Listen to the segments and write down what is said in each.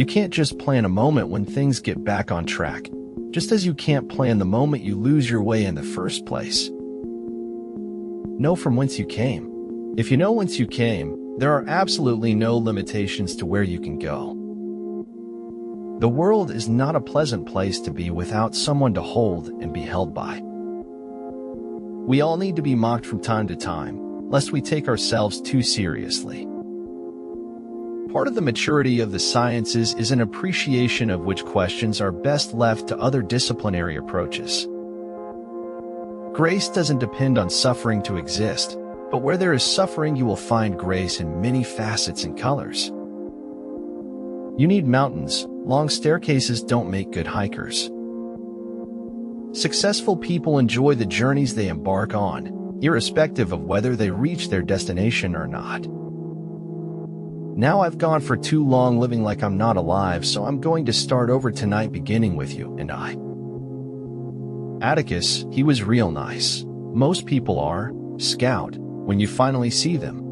You can't just plan a moment when things get back on track, just as you can't plan the moment you lose your way in the first place. Know from whence you came. If you know whence you came, there are absolutely no limitations to where you can go. The world is not a pleasant place to be without someone to hold and be held by. We all need to be mocked from time to time, lest we take ourselves too seriously. Part of the maturity of the sciences is an appreciation of which questions are best left to other disciplinary approaches. Grace doesn't depend on suffering to exist, but where there is suffering, you will find grace in many facets and colors. You need mountains. Long staircases don't make good hikers. Successful people enjoy the journeys they embark on, irrespective of whether they reach their destination or not. Now I've gone for too long living like I'm not alive, so I'm going to start over tonight, beginning with you and I. Atticus, he was real nice. Most people are. Scout, when you finally see them.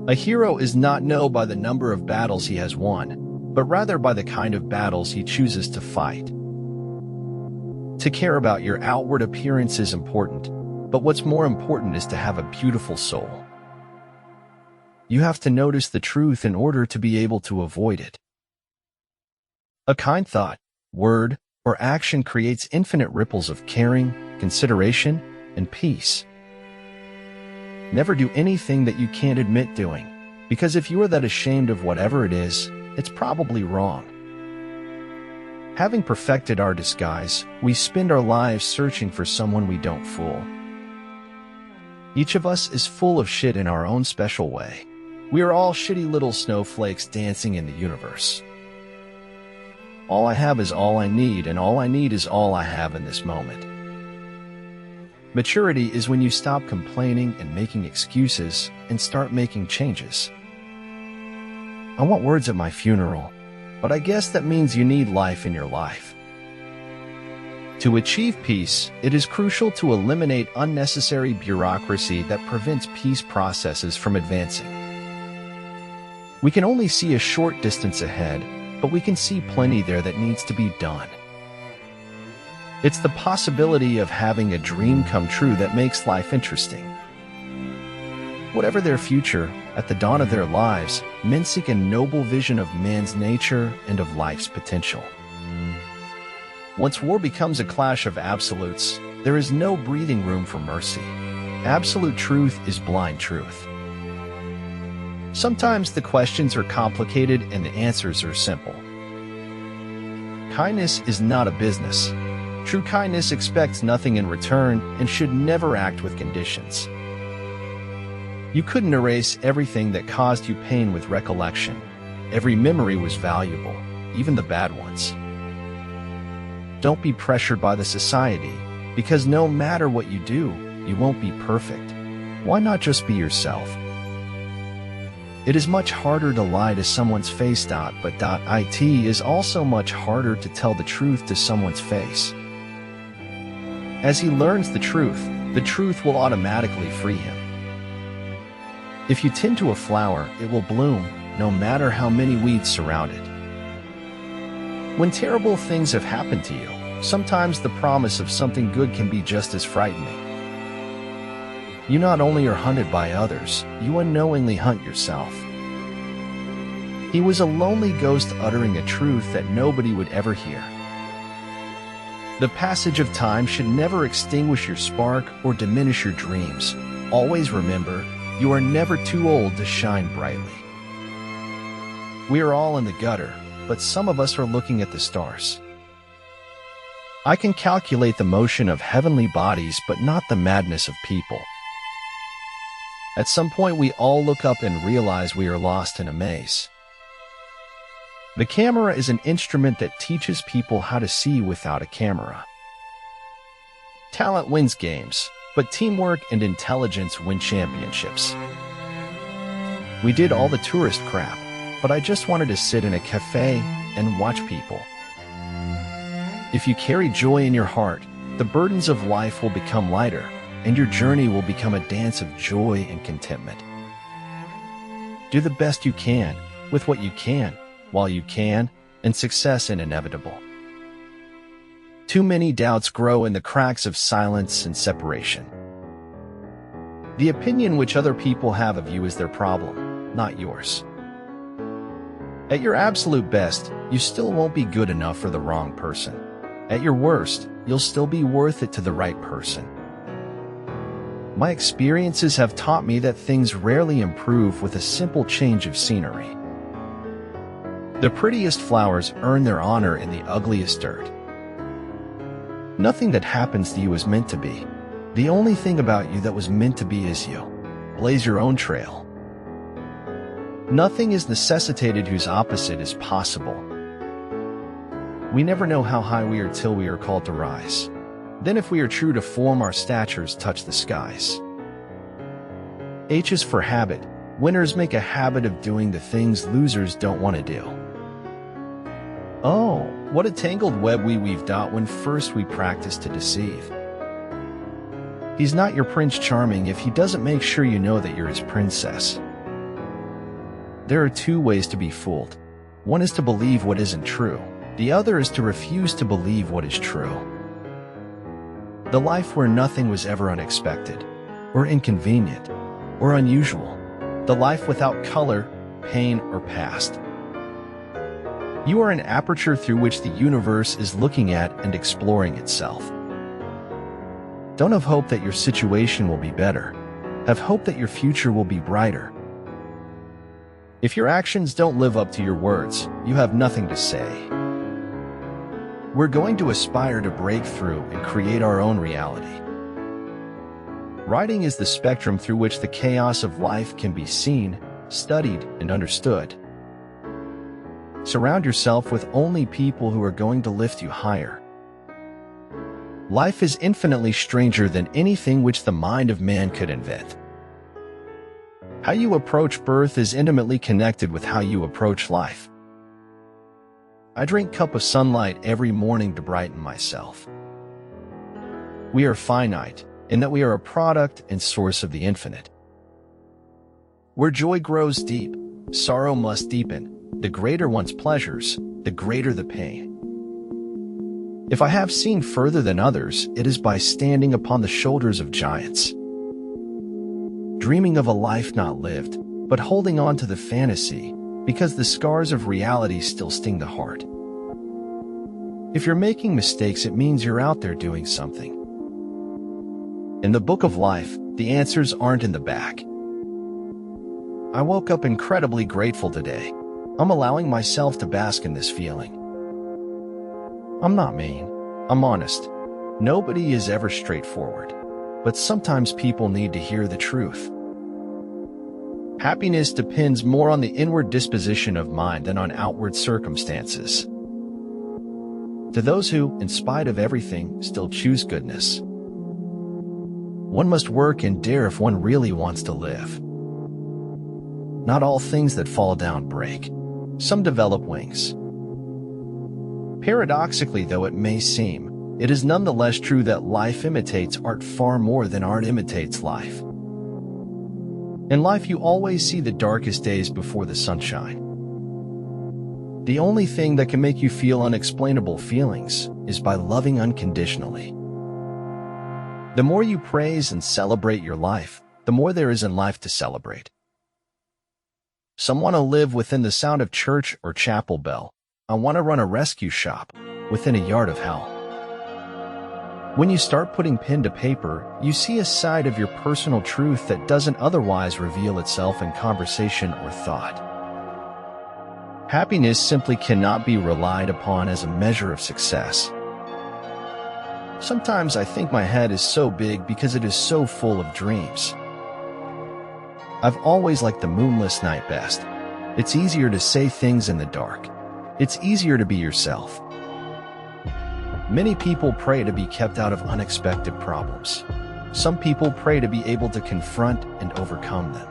A hero is not known by the number of battles he has won, but rather by the kind of battles he chooses to fight. To care about your outward appearance is important, but what's more important is to have a beautiful soul. You have to notice the truth in order to be able to avoid it. A kind thought, word, or action creates infinite ripples of caring, consideration, and peace. Never do anything that you can't admit doing, because if you are that ashamed of whatever it is, it's probably wrong. Having perfected our disguise, we spend our lives searching for someone we don't fool. Each of us is full of shit in our own special way. We are all shitty little snowflakes dancing in the universe. All I have is all I need, and all I need is all I have in this moment. Maturity is when you stop complaining and making excuses and start making changes. I want words at my funeral, but I guess that means you need life in your life. To achieve peace, it is crucial to eliminate unnecessary bureaucracy that prevents peace processes from advancing. We can only see a short distance ahead, but we can see plenty there that needs to be done. It's the possibility of having a dream come true that makes life interesting. Whatever their future, at the dawn of their lives, men seek a noble vision of man's nature and of life's potential. Once war becomes a clash of absolutes, there is no breathing room for mercy. Absolute truth is blind truth. Sometimes the questions are complicated and the answers are simple. Kindness is not a business. True kindness expects nothing in return and should never act with conditions. You couldn't erase everything that caused you pain with recollection. Every memory was valuable, even the bad ones. Don't be pressured by the society, because no matter what you do, you won't be perfect. Why not just be yourself? It is much harder to lie to someone's face. It is also much harder to tell the truth to someone's face. As he learns the truth will automatically free him. If you tend to a flower, it will bloom, no matter how many weeds surround it. When terrible things have happened to you, sometimes the promise of something good can be just as frightening. You not only are hunted by others, you unknowingly hunt yourself. He was a lonely ghost uttering a truth that nobody would ever hear. The passage of time should never extinguish your spark or diminish your dreams. Always remember, you are never too old to shine brightly. We are all in the gutter, but some of us are looking at the stars. I can calculate the motion of heavenly bodies, but not the madness of people. At some point, we all look up and realize we are lost in a maze. The camera is an instrument that teaches people how to see without a camera. Talent wins games, but teamwork and intelligence win championships. We did all the tourist crap, but I just wanted to sit in a cafe and watch people. If you carry joy in your heart, the burdens of life will become lighter, and your journey will become a dance of joy and contentment. Do the best you can, with what you can, while you can, and success is inevitable. Too many doubts grow in the cracks of silence and separation. The opinion which other people have of you is their problem, not yours. At your absolute best, you still won't be good enough for the wrong person. At your worst, you'll still be worth it to the right person. My experiences have taught me that things rarely improve with a simple change of scenery. The prettiest flowers earn their honor in the ugliest dirt. Nothing that happens to you is meant to be. The only thing about you that was meant to be is you. Blaze your own trail. Nothing is necessitated whose opposite is possible. We never know how high we are till we are called to rise. Then if we are true to form, our statures touch the skies. H is for habit. Winners make a habit of doing the things losers don't want to do. Oh, what a tangled web we weaved out when first we practiced to deceive. He's not your Prince Charming if he doesn't make sure you know that you're his princess. There are two ways to be fooled. One is to believe what isn't true. The other is to refuse to believe what is true. The life where nothing was ever unexpected, or inconvenient, or unusual. The life without color, pain, or past. You are an aperture through which the universe is looking at and exploring itself. Don't have hope that your situation will be better. Have hope that your future will be brighter. If your actions don't live up to your words, you have nothing to say. We're going to aspire to break through and create our own reality. Writing is the spectrum through which the chaos of life can be seen, studied, and understood. Surround yourself with only people who are going to lift you higher. Life is infinitely stranger than anything which the mind of man could invent. How you approach birth is intimately connected with how you approach life. I drink a cup of sunlight every morning to brighten myself. We are finite, in that we are a product and source of the infinite. Where joy grows deep, sorrow must deepen. The greater one's pleasures, the greater the pain. If I have seen further than others, it is by standing upon the shoulders of giants. Dreaming of a life not lived, but holding on to the fantasy, because the scars of reality still sting the heart. If you're making mistakes, it means you're out there doing something. In the book of life, the answers aren't in the back. I woke up incredibly grateful today. I'm allowing myself to bask in this feeling. I'm not mean. I'm honest. Nobody is ever straightforward. But sometimes people need to hear the truth. Happiness depends more on the inward disposition of mind than on outward circumstances. To those who, in spite of everything, still choose goodness, one must work and dare if one really wants to live. Not all things that fall down break. Some develop wings. Paradoxically, though it may seem, it is nonetheless true that life imitates art far more than art imitates life. In life, you always see the darkest days before the sunshine. The only thing that can make you feel unexplainable feelings is by loving unconditionally. The more you praise and celebrate your life, the more there is in life to celebrate. Some want to live within the sound of church or chapel bell. I want to run a rescue shop within a yard of hell. When you start putting pen to paper, you see a side of your personal truth that doesn't otherwise reveal itself in conversation or thought. Happiness simply cannot be relied upon as a measure of success. Sometimes I think my head is so big because it is so full of dreams. I've always liked the moonless night best. It's easier to say things in the dark. It's easier to be yourself. Many people pray to be kept out of unexpected problems. Some people pray to be able to confront and overcome them.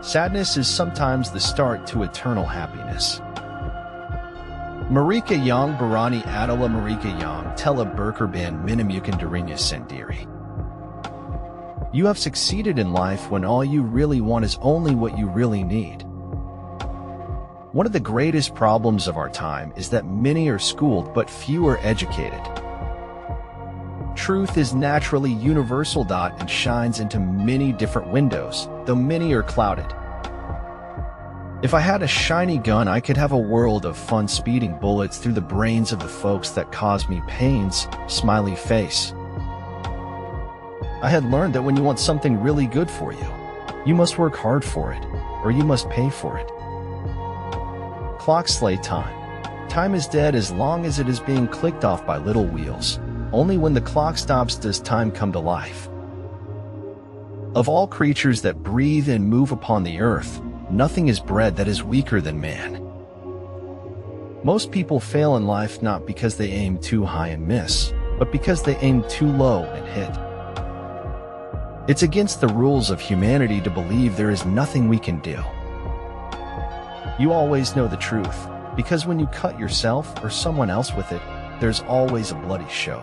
Sadness is sometimes the start to eternal happiness. Marika yang barani adalah Marika yang telah berkorban menemukan dirinya sendiri. You have succeeded in life when all you really want is only what you really need. One of the greatest problems of our time is that many are schooled but few are educated. Truth is naturally universal and shines into many different windows, though many are clouded. If I had a shiny gun, I could have a world of fun speeding bullets through the brains of the folks that cause me pains, smiley face. I had learned that when you want something really good for you, you must work hard for it, or you must pay for it. Clocks slay time. Time is dead as long as it is being clicked off by little wheels. Only when the clock stops does time come to life. Of all creatures that breathe and move upon the earth, nothing is bred that is weaker than man. Most people fail in life not because they aim too high and miss, but because they aim too low and hit. It's against the rules of humanity to believe there is nothing we can do. You always know the truth, because when you cut yourself or someone else with it, there's always a bloody show.